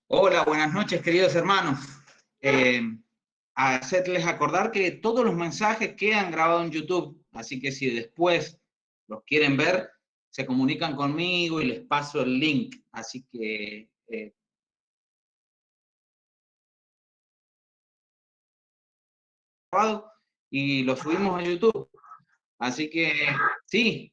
Hola, buenas noches, queridos hermanos. Eh, a hacerles acordar que todos los mensajes quedan grabados en YouTube, así que si después los quieren ver, se comunican conmigo y les paso el link. Así que grabado y lo subimos a YouTube. Así que sí.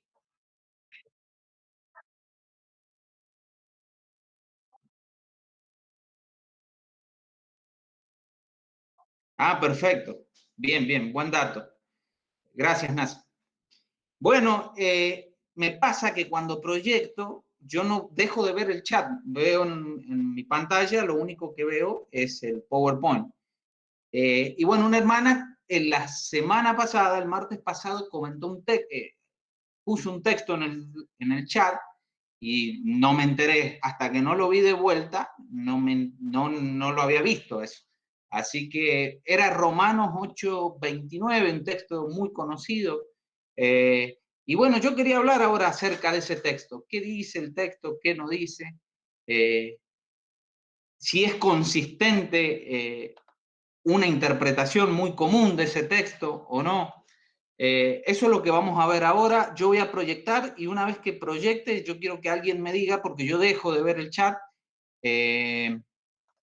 Ah, perfecto. Bien, bien, buen dato. Gracias, Nas. Bueno, me pasa que cuando proyecto, yo no dejo de ver el chat. Veo en mi pantalla, lo único que veo es el PowerPoint. Y bueno, una hermana en la semana pasada, el martes pasado, puso un texto en el chat y no me enteré. Hasta que no lo vi de vuelta, no lo había visto eso. Así que era Romanos 8:29, un texto muy conocido. Y bueno, yo quería hablar ahora acerca de ese texto. ¿Qué dice el texto? ¿Qué no dice? Eh, si es consistente una interpretación muy común de ese texto o no. Eso es lo que vamos a ver ahora. Yo voy a proyectar y una vez que proyecte, yo quiero que alguien me diga, porque yo dejo de ver el chat, eh,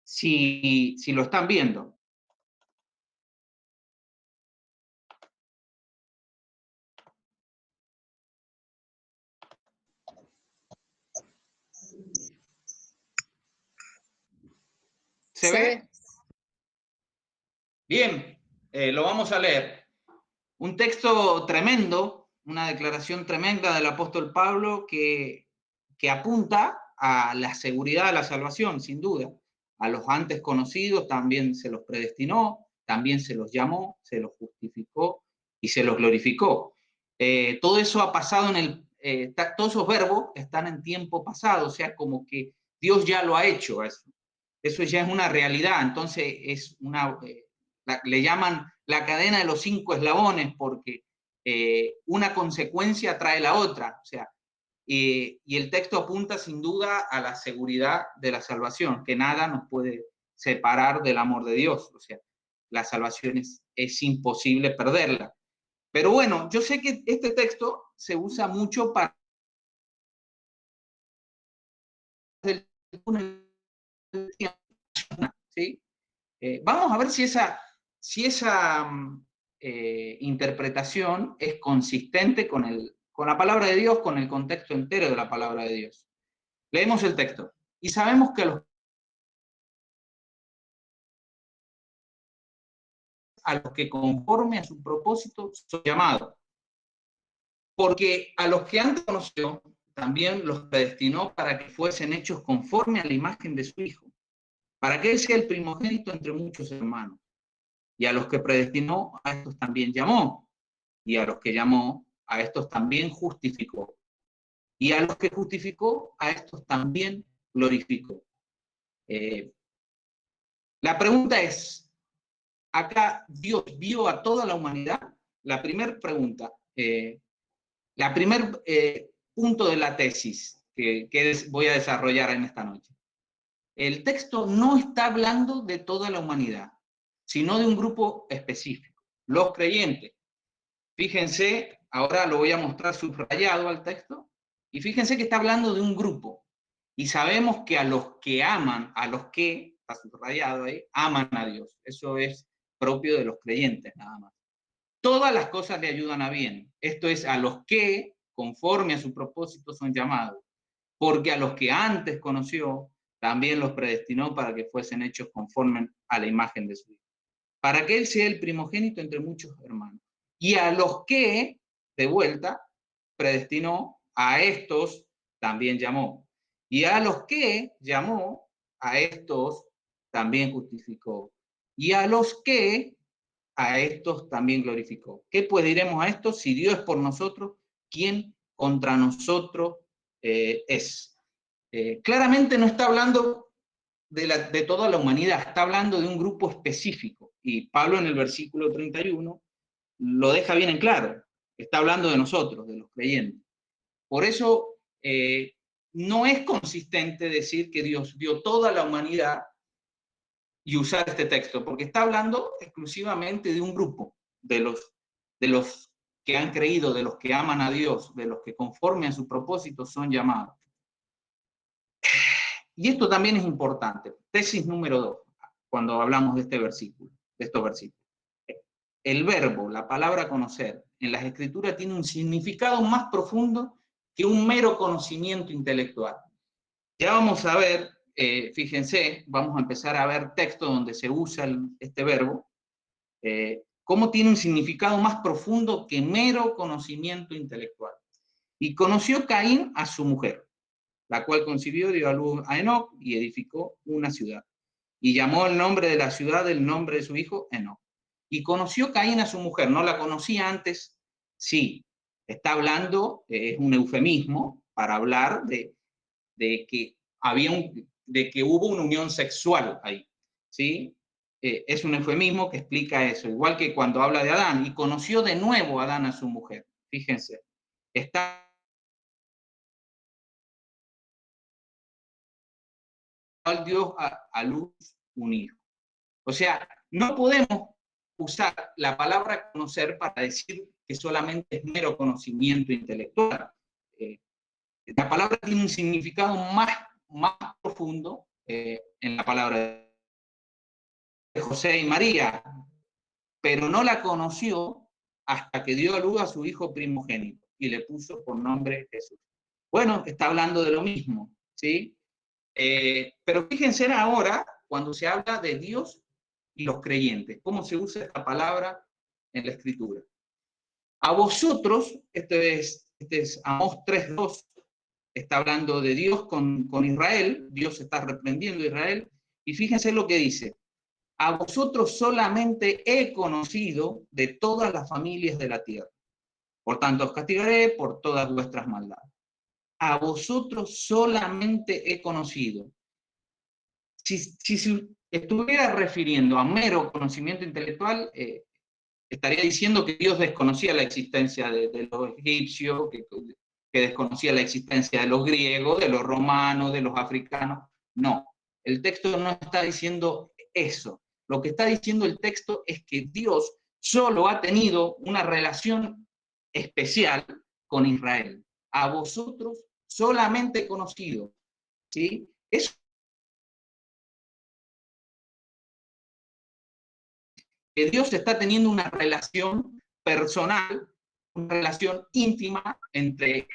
si lo están viendo. ¿Se Se ve? ve. Bien, lo vamos a leer. Un texto tremendo, una declaración tremenda del apóstol Pablo que apunta a la seguridad de la salvación, sin duda. A los antes conocidos también se los predestinó, también se los llamó, se los justificó y se los glorificó. Todo eso ha pasado todos esos verbos están en tiempo pasado, o sea, como que Dios ya lo ha hecho eso. Eso ya es una realidad, entonces le llaman la cadena de los 5 eslabones porque una consecuencia trae la otra, o sea, y el texto apunta sin duda a la seguridad de la salvación, que nada nos puede separar del amor de Dios, o sea, la salvación es imposible perderla. Pero bueno, yo sé que este texto se usa mucho para ¿sí? Vamos a ver si esa interpretación es consistente con la palabra de Dios, con el contexto entero de la palabra de Dios. Leemos el texto y sabemos que a los que conforme a su propósito son llamados. Porque a los que antes conoció, también los predestinó para que fuesen hechos conforme a la imagen de su Hijo, para que él sea el primogénito entre muchos hermanos. Y a los que predestinó, a estos también llamó. Y a los que llamó, a estos también justificó. Y a los que justificó, a estos también glorificó. Eh, la pregunta es, ¿acá Dios vio a toda la humanidad? La primera pregunta, la primer punto de la tesis que voy a desarrollar en esta noche. El texto no está hablando de toda la humanidad, sino de un grupo específico, los creyentes. Fíjense, ahora lo voy a mostrar subrayado al texto, y fíjense que está hablando de un grupo. Y sabemos que a los que aman, a los que, está subrayado ahí, aman a Dios. Eso es propio de los creyentes nada más. Todas las cosas le ayudan a bien. Esto es, a los que, conforme a su propósito, son llamados. Porque a los que antes conoció, también los predestinó para que fuesen hechos conforme a la imagen de su Hijo, para que él sea el primogénito entre muchos hermanos. Y a los que, de vuelta, predestinó, a estos también llamó. Y a los que llamó, a estos también justificó. Y a los que, a estos también glorificó. ¿Qué pues diremos a estos? Si Dios es por nosotros, ¿quién contra nosotros es? Claramente no está hablando de toda la humanidad, está hablando de un grupo específico. Y Pablo en el versículo 31 lo deja bien en claro. Está hablando de nosotros, de los creyentes. Por eso no es consistente decir que Dios dio toda la humanidad y usar este texto, porque está hablando exclusivamente de un grupo, de los que han creído, de los que aman a Dios, de los que conforme a su propósito son llamados. Y esto también es importante. Tesis número 2, cuando hablamos de este versículo, de estos versículos. El verbo, la palabra conocer, en las Escrituras tiene un significado más profundo que un mero conocimiento intelectual. Ya vamos a ver, fíjense, vamos a empezar a ver textos donde se usa este verbo, cómo tiene un significado más profundo que mero conocimiento intelectual. Y conoció Caín a su mujer, la cual concibió, dio a luz a Enoc y edificó una ciudad. Y llamó el nombre de la ciudad el nombre de su hijo Enoc. Y conoció Caín a su mujer, no la conocía antes, sí, está hablando, es un eufemismo para hablar de que de que hubo una unión sexual ahí, ¿sí? Es un eufemismo que explica eso, igual que cuando habla de Adán, y conoció de nuevo Adán a su mujer, fíjense, está Dios a luz un hijo. O sea, no podemos usar la palabra conocer para decir que solamente es mero conocimiento intelectual. La palabra tiene un significado más profundo en la palabra de José y María, pero no la conoció hasta que dio a luz a su hijo primogénito y le puso por nombre Jesús. Bueno, está hablando de lo mismo, ¿sí? Pero fíjense ahora cuando se habla de Dios y los creyentes, cómo se usa esta palabra en la Escritura. A vosotros, este es Amós 3:2, está hablando de Dios con Israel, Dios está reprendiendo a Israel, y fíjense lo que dice: a vosotros solamente he conocido de todas las familias de la tierra, por tanto os castigaré por todas vuestras maldades. A vosotros solamente he conocido. Si se estuviera refiriendo a mero conocimiento intelectual, estaría diciendo que Dios desconocía la existencia de los egipcios, que desconocía la existencia de los griegos, de los romanos, de los africanos. No, el texto no está diciendo eso. Lo que está diciendo el texto es que Dios solo ha tenido una relación especial con Israel. A vosotros solamente conocido, ¿sí? Eso que Dios está teniendo una relación personal, una relación íntima entre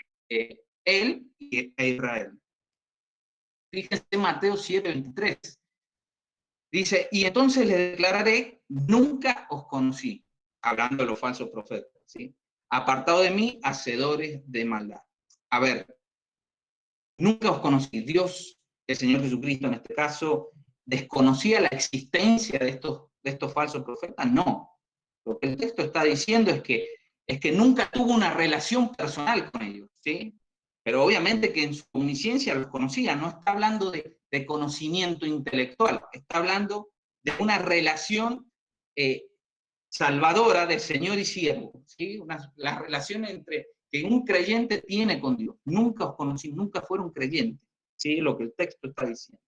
él y Israel. Fíjense Mateo 7:23. Dice, y entonces les declararé, nunca os conocí, hablando de los falsos profetas, ¿sí? Apartado de mí, hacedores de maldad. A ver, nunca os conocí. Dios, el Señor Jesucristo en este caso, ¿desconocía la existencia de estos falsos profetas? No. Lo que el texto está diciendo es que nunca tuvo una relación personal con ellos, ¿sí? Pero obviamente que en su omnisciencia los conocía, no está hablando de conocimiento intelectual, está hablando de una relación salvadora de Señor y siervo, ¿sí? La relación que un creyente tiene con Dios. Nunca os conocí, nunca fueron creyentes, ¿sí? Lo que el texto está diciendo.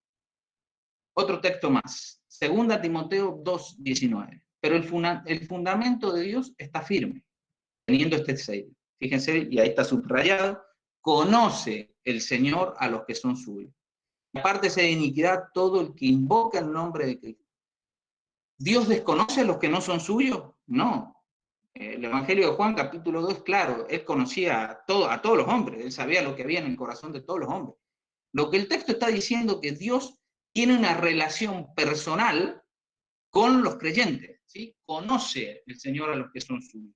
Otro texto más, 2 Timoteo 2:19. Pero el fundamento de Dios está firme, teniendo este sello. Fíjense, y ahí está subrayado, conoce el Señor a los que son suyos. Apártese de iniquidad todo el que invoca el nombre de Cristo. ¿Dios desconoce a los que no son suyos? No. El Evangelio de Juan, capítulo 2, claro, él conocía a todos los hombres, él sabía lo que había en el corazón de todos los hombres. Lo que el texto está diciendo es que Dios tiene una relación personal con los creyentes, ¿sí? Conoce el Señor a los que son suyos.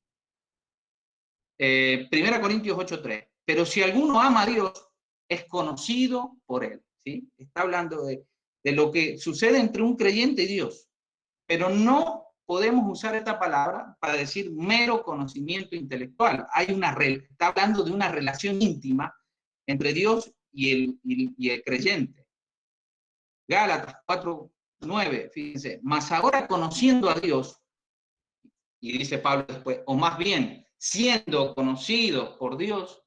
1 Corintios 8:3. Pero si alguno ama a Dios, es conocido por él, ¿sí? Está hablando de lo que sucede entre un creyente y Dios. Pero no podemos usar esta palabra para decir mero conocimiento intelectual. Está hablando de una relación íntima entre Dios y el creyente. Gálatas 4:9, fíjense, mas ahora conociendo a Dios, y dice Pablo después, o más bien, siendo conocidos por Dios,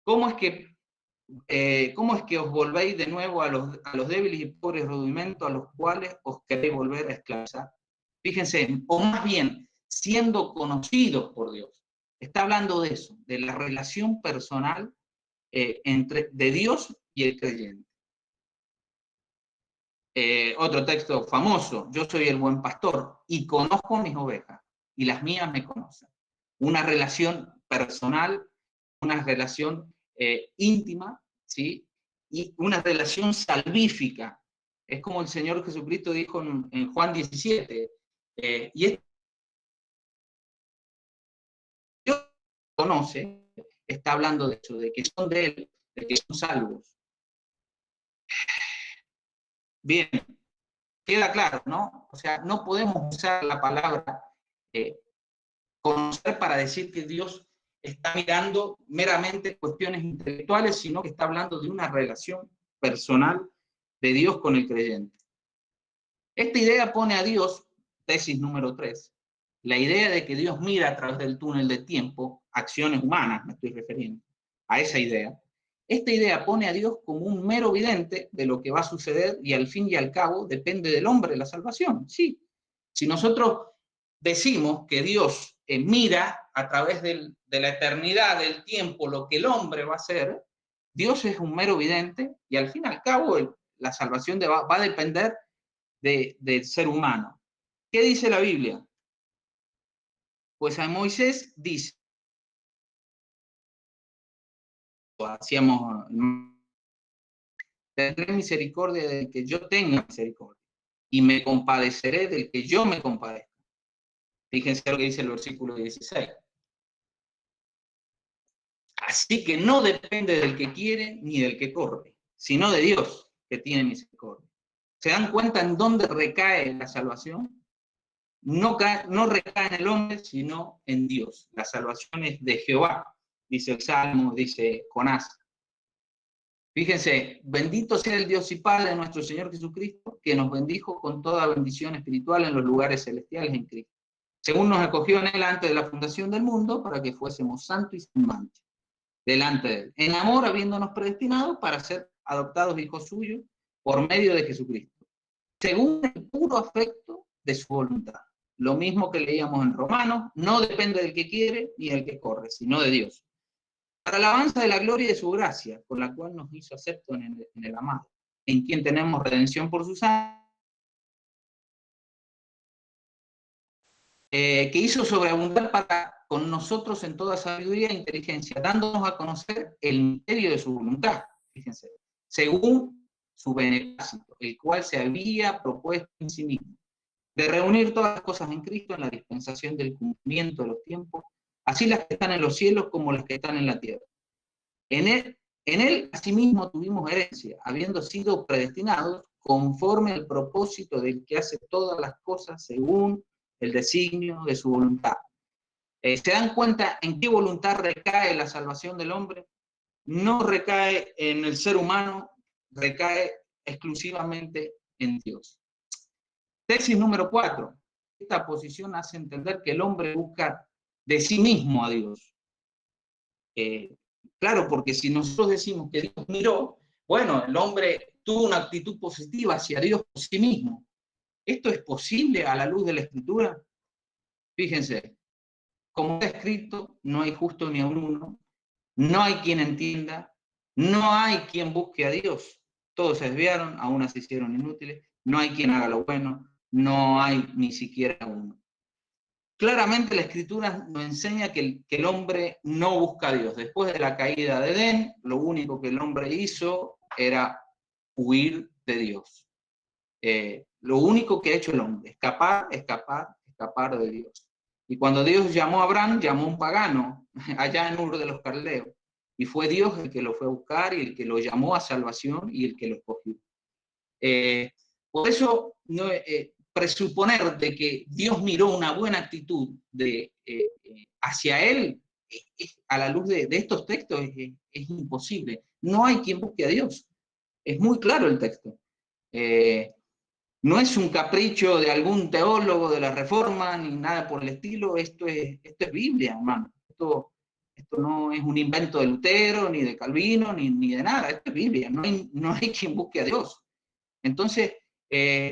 ¿cómo es que ¿cómo es que os volvéis de nuevo a los débiles y pobres rudimentos a los cuales os queréis volver a esclavizar? Fíjense, o más bien, siendo conocidos por Dios. Está hablando de eso, de la relación personal de Dios y el creyente. Otro texto famoso: yo soy el buen pastor y conozco mis ovejas y las mías me conocen. Una relación personal, una relación íntima, ¿sí? Y una relación salvífica. Es como el Señor Jesucristo dijo en Juan 17, y Dios conoce, está hablando de eso, de que son de Él, de que son salvos. Bien, queda claro, ¿no? O sea, no podemos usar la palabra conocer para decir que Dios está mirando meramente cuestiones intelectuales, sino que está hablando de una relación personal de Dios con el creyente. Esta idea pone a Dios, tesis número 3, la idea de que Dios mira a través del túnel de tiempo, acciones humanas, me estoy refiriendo a esa idea. Esta idea pone a Dios como un mero vidente de lo que va a suceder y al fin y al cabo depende del hombre la salvación. Sí, si nosotros decimos que Dios mira a través de la eternidad, del tiempo, lo que el hombre va a hacer, Dios es un mero vidente y al fin y al cabo la salvación va a depender del ser humano. ¿Qué dice la Biblia? Pues a Moisés dice, hacíamos, tendré misericordia del que yo tenga misericordia y me compadeceré del que yo me compadezca. Fíjense lo que dice el versículo 16. Así que no depende del que quiere ni del que corre, sino de Dios que tiene misericordia. ¿Se dan cuenta en dónde recae la salvación? No recae en el hombre, sino en Dios. La salvación es de Jehová, dice el Salmo, dice Jonás. Fíjense, bendito sea el Dios y Padre de nuestro Señor Jesucristo, que nos bendijo con toda bendición espiritual en los lugares celestiales en Cristo, según nos escogió en Él antes de la fundación del mundo, para que fuésemos santos y sin mancha delante de Él, en amor habiéndonos predestinado para ser adoptados hijos suyos por medio de Jesucristo, según el puro afecto de su voluntad. Lo mismo que leíamos en Romanos, no depende del que quiere ni del que corre, sino de Dios. Para la alabanza de la gloria y de su gracia, con la cual nos hizo aceptos en el amado, en quien tenemos redención por su sangre, que hizo sobreabundar con nosotros en toda sabiduría e inteligencia, dándonos a conocer el misterio de su voluntad, fíjense, según su beneplácito, el cual se había propuesto en sí mismo, de reunir todas las cosas en Cristo en la dispensación del cumplimiento de los tiempos, así las que están en los cielos como las que están en la tierra. En él asimismo tuvimos herencia, habiendo sido predestinados conforme al propósito del que hace todas las cosas según el designio de su voluntad. ¿Se dan cuenta en qué voluntad recae la salvación del hombre? No recae en el ser humano, recae exclusivamente en Dios. Tesis número 4. Esta posición hace entender que el hombre busca de sí mismo a Dios. Claro, porque si nosotros decimos que Dios miró, bueno, el hombre tuvo una actitud positiva hacia Dios por sí mismo. ¿Esto es posible a la luz de la Escritura? Fíjense, como está escrito, no hay justo ni a uno, no hay quien entienda, no hay quien busque a Dios. Todos se desviaron, a unas se hicieron inútiles, no hay quien haga lo bueno, no hay ni siquiera uno. Claramente la Escritura nos enseña que el hombre no busca a Dios. Después de la caída de Edén, lo único que el hombre hizo era huir de Dios. Lo único que ha hecho el hombre, escapar de Dios. Y cuando Dios llamó a Abraham, llamó a un pagano, allá en Ur de los Caldeos. Y fue Dios el que lo fue a buscar y el que lo llamó a salvación y el que lo escogió. Por eso, presuponer de que Dios miró una buena actitud hacia él, a la luz de estos textos, es imposible. No hay quien busque a Dios. Es muy claro el texto. No es un capricho de algún teólogo de la Reforma, ni nada por el estilo. Esto es Biblia, hermano. Esto esto no es un invento de Lutero, ni de Calvino, ni de nada. Esto es Biblia, no hay quien busque a Dios. Entonces,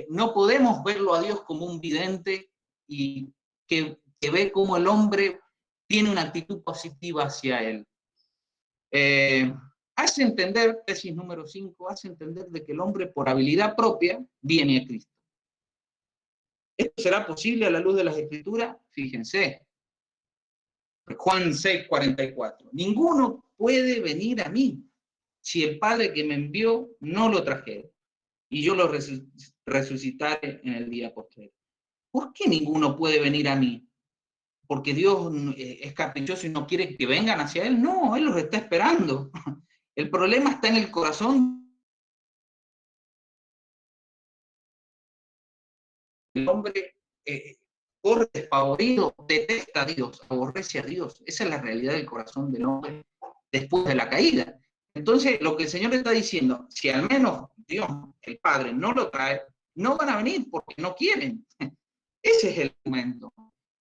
no podemos verlo a Dios como un vidente y que ve cómo el hombre tiene una actitud positiva hacia él. Hace entender, tesis número 5, hace entender de que el hombre por habilidad propia viene a Cristo. ¿Esto será posible a la luz de las Escrituras? Fíjense, Juan 6:44. Ninguno puede venir a mí si el Padre que me envió no lo trajera, y yo lo resucitaré en el día postrero. ¿Por qué ninguno puede venir a mí? ¿Porque Dios es caprichoso y no quiere que vengan hacia Él? No, Él los está esperando. El problema está en el corazón. El hombre corre despavorido, detesta a Dios, aborrece a Dios. Esa es la realidad del corazón del hombre después de la caída. Entonces, lo que el Señor está diciendo, si al menos Dios, el Padre, no lo trae, no van a venir porque no quieren. Ese es el momento.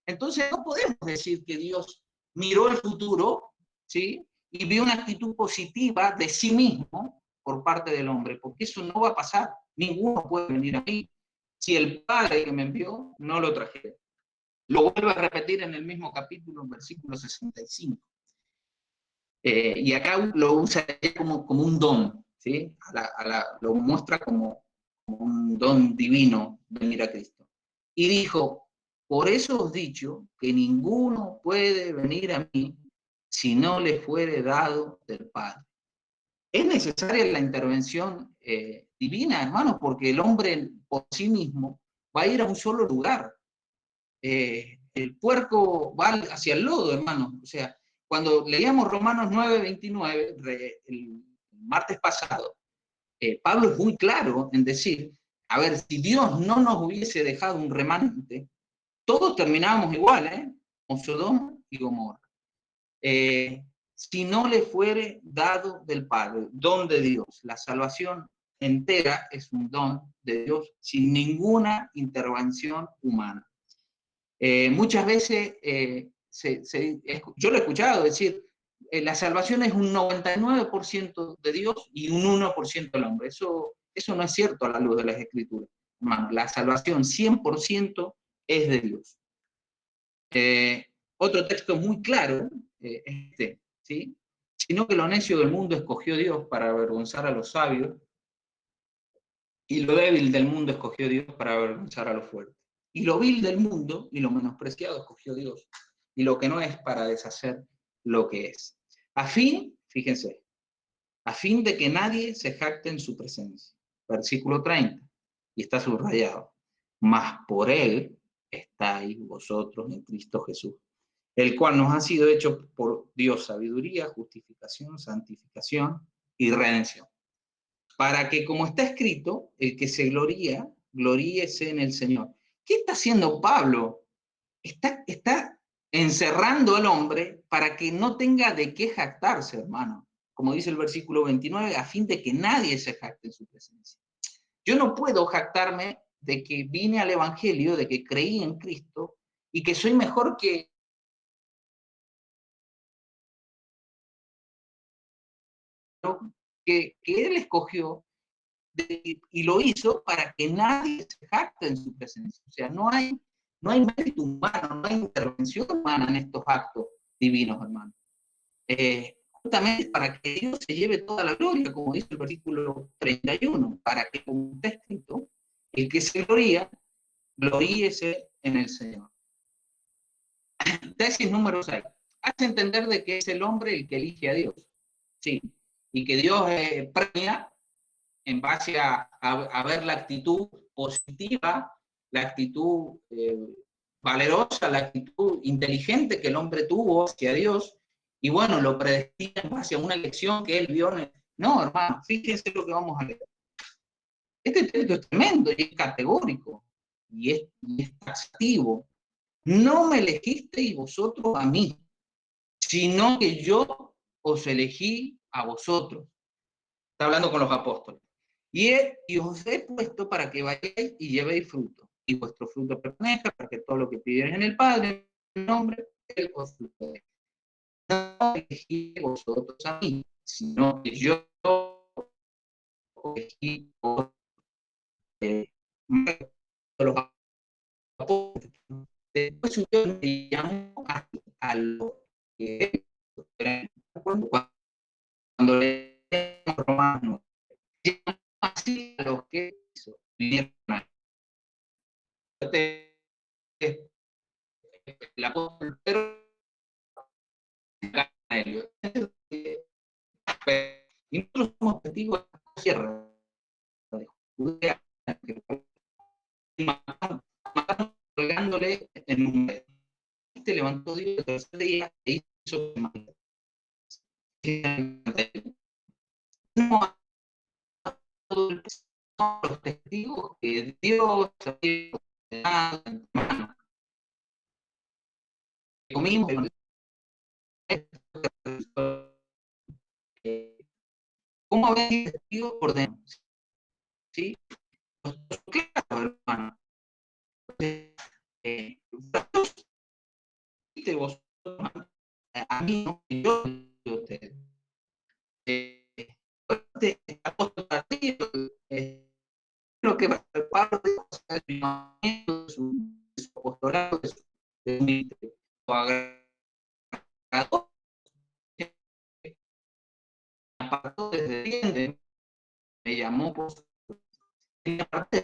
Entonces, no podemos decir que Dios miró el futuro, ¿sí? Y vio una actitud positiva de sí mismo por parte del hombre, porque eso no va a pasar. Ninguno puede venir a mí si el Padre que me envió no lo trajera. Lo vuelve a repetir en el mismo capítulo, en versículo 65. Y acá lo usa como un don, ¿sí? Lo muestra como un don divino venir a Cristo. Y dijo, por eso os he dicho que ninguno puede venir a mí si no le fuere dado del Padre. Es necesaria la intervención divina, hermanos, porque el hombre por sí mismo va a ir a un solo lugar. El puerco va hacia el lodo, hermanos. O sea, cuando leíamos Romanos 9:29, el martes pasado, Pablo es muy claro en decir, a ver, si Dios no nos hubiese dejado un remanente, todos terminábamos igual, con Sodoma y Gomorra. Si no le fuere dado del Padre, don de Dios, la salvación entera es un don de Dios sin ninguna intervención humana. Muchas veces yo lo he escuchado decir, la salvación es un 99% de Dios y un 1% del hombre. Eso no es cierto a la luz de las Escrituras. Hermano, la salvación 100% es de Dios. Otro texto muy claro, ¿sí? Sino que lo necio del mundo escogió Dios para avergonzar a los sabios, y lo débil del mundo escogió Dios para avergonzar a los fuertes. Y lo vil del mundo y lo menospreciado escogió Dios, y lo que no es para deshacer lo que es. A fin, fíjense, a fin de que nadie se jacte en su presencia. Versículo 30, y está subrayado. Mas por él estáis vosotros en Cristo Jesús, el cual nos ha sido hecho por Dios sabiduría, justificación, santificación y redención. Para que, como está escrito, el que se gloría, gloríese en el Señor. ¿Qué está haciendo Pablo? Está encerrando al hombre para que no tenga de qué jactarse, hermano. Como dice el versículo 29, a fin de que nadie se jacte en su presencia. Yo no puedo jactarme de que vine al Evangelio, de que creí en Cristo y que soy mejor que Él escogió y lo hizo para que nadie se jacte en su presencia. O sea, no hay mérito humano, no hay intervención humana en estos actos divinos, hermano. Justamente para que Dios se lleve toda la gloria, como dice el versículo 31, para que, como está escrito, el que se gloría, gloríese en el Señor. Tesis número 6. Hace entender de que es el hombre el que elige a Dios. Sí. Y que Dios premia en base a ver la actitud positiva, la actitud valerosa, la actitud inteligente que el hombre tuvo hacia Dios, y bueno, lo predestina en base a una lección que él vio. No, hermano, fíjense lo que vamos a leer. Este texto es tremendo y es categórico, y es taxativo. No me elegisteis vosotros a mí, sino que yo os elegí a vosotros. Está hablando con los apóstoles. Y os he puesto para que vayáis y llevéis fruto, y vuestro fruto permanezca, para que todo lo que pidierais en el Padre, en el nombre, Él os lo dé. no elegí vosotros a mí, sino que yo elegí los apóstoles. Después yo me llamó a los que cuando leemos Romanos, llamó así a los que vinieron a el apóstol Pedro y nosotros somos testigos de la tierra de Judea, mataron colgándole en un medio. Este levantó Dios el tercer día e hizo no a todo el los testigos que Dios había en mano. Comimos ¿cómo habéis testigos por dentro? ¿Sí? Claro, hermano. Vos, a mí no, yo a ustedes. Apóstol Martillo, lo que va a ser parte de su apostolado, de su ministerio, agradó, apartó desde bien, me llamó por su parte